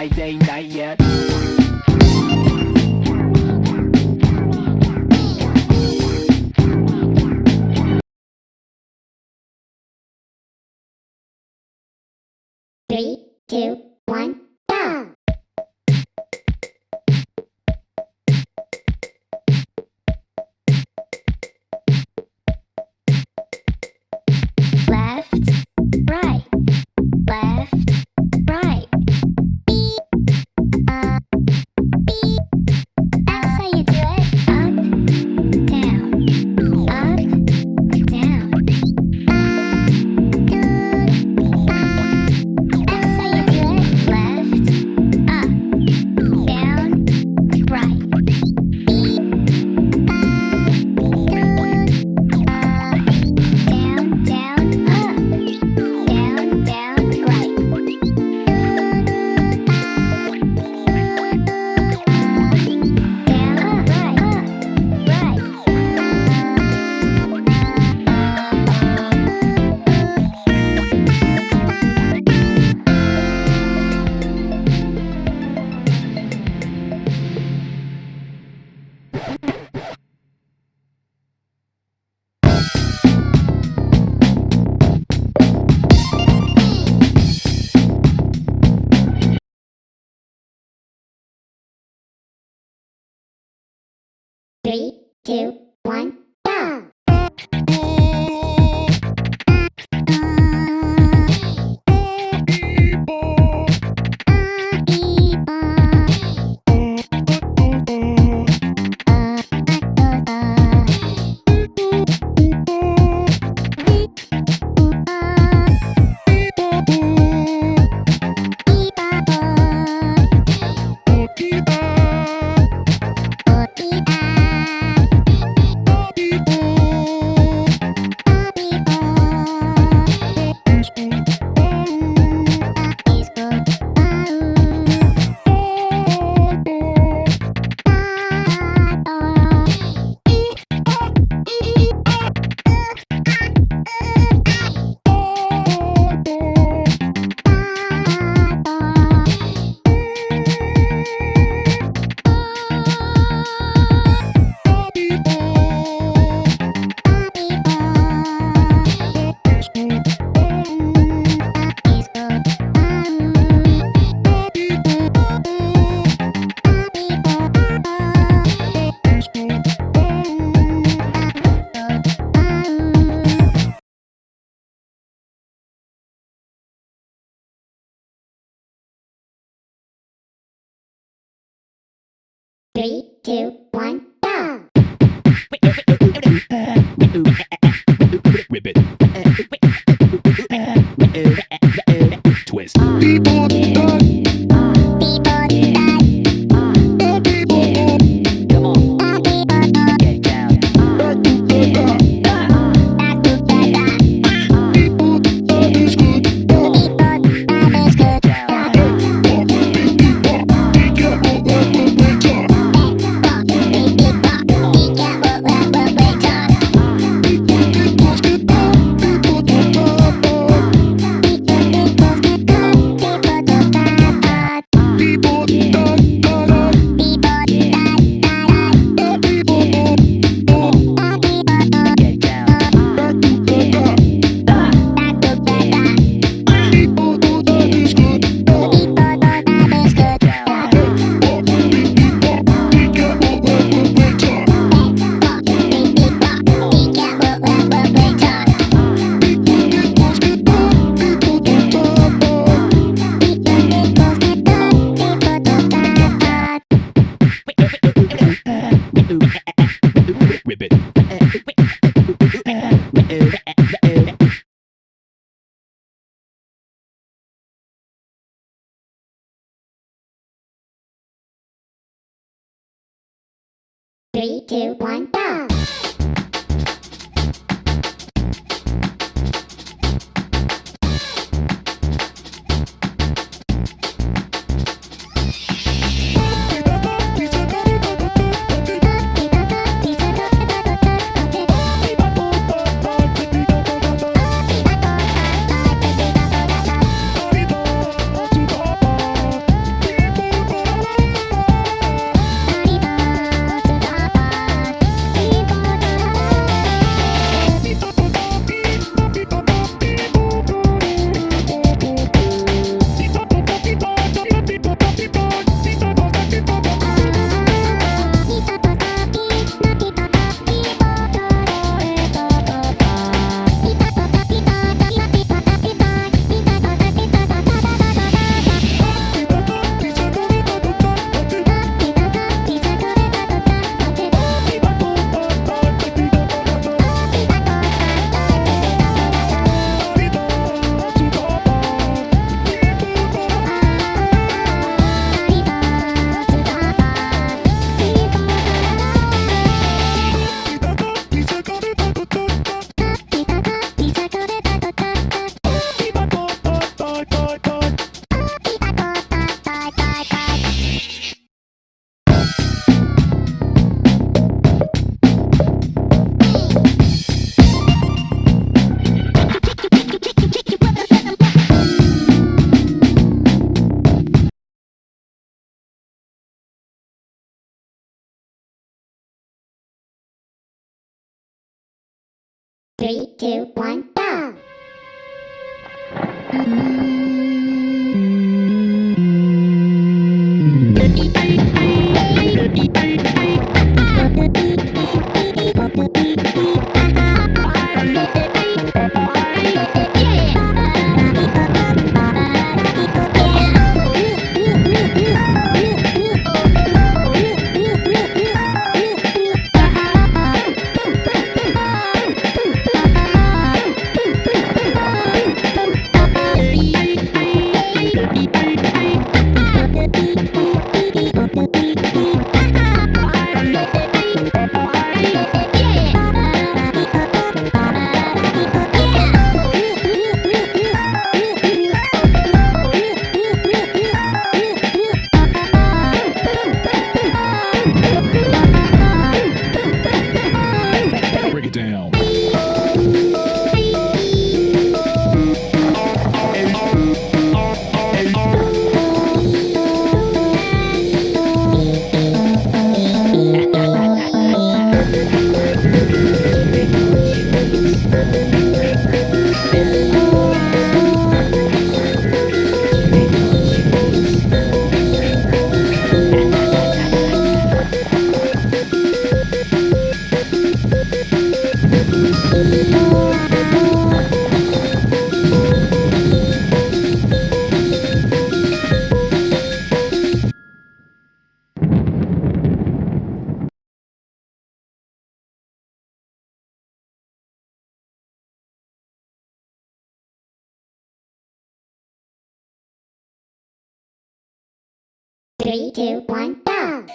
night, day, night, yeah. Three, two, one, go! Left, right, left, right. That's how you do it. Up, down, up, down. That's how you do it. Left, up, down, right. Down, down, up. Down, down, right. Down, up, right, right. 3, 2, 1, go! Three, two, one, go! Rip it. Twist. Come on. Get down. Rip it. 3, 2, 1, go! 3, 2, 1, go! Break it down. Three, two, one, go!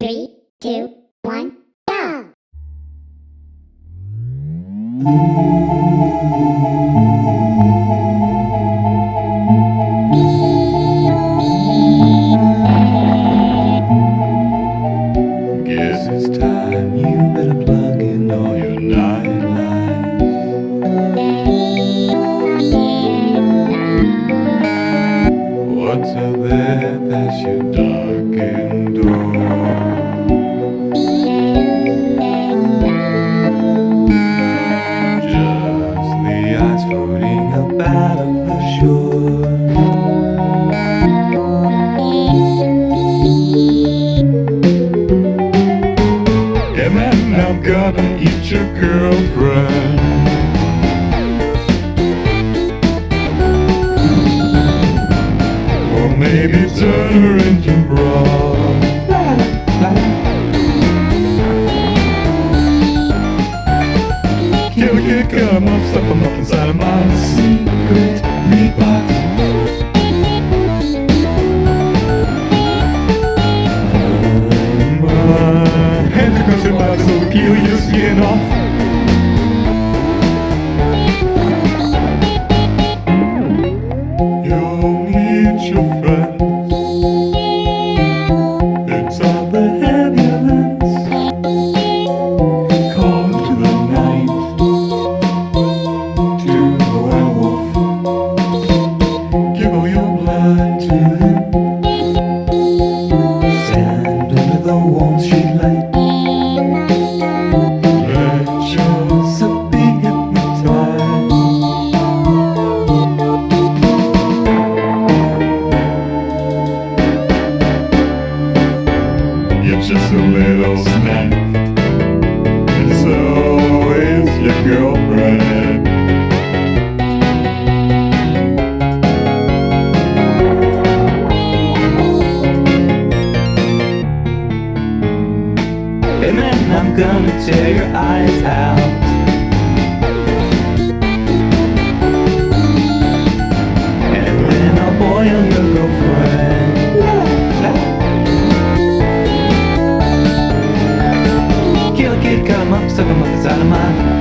Three, two, one, go! Guess it's time you better plug in all your night lights. What's out there past your darkened door? Just the ice floating up out of the shore. Yeah, man, I'm gonna eat your girlfriend. Or maybe turn her into broth. Kill a kid, cut him up, stuff him up inside of my secret meat box. Hands across your body so the peel your skin off. tear your eyes out. And then I'll boil your girlfriend. Kill a kid, cut him up, suck him up inside of mine.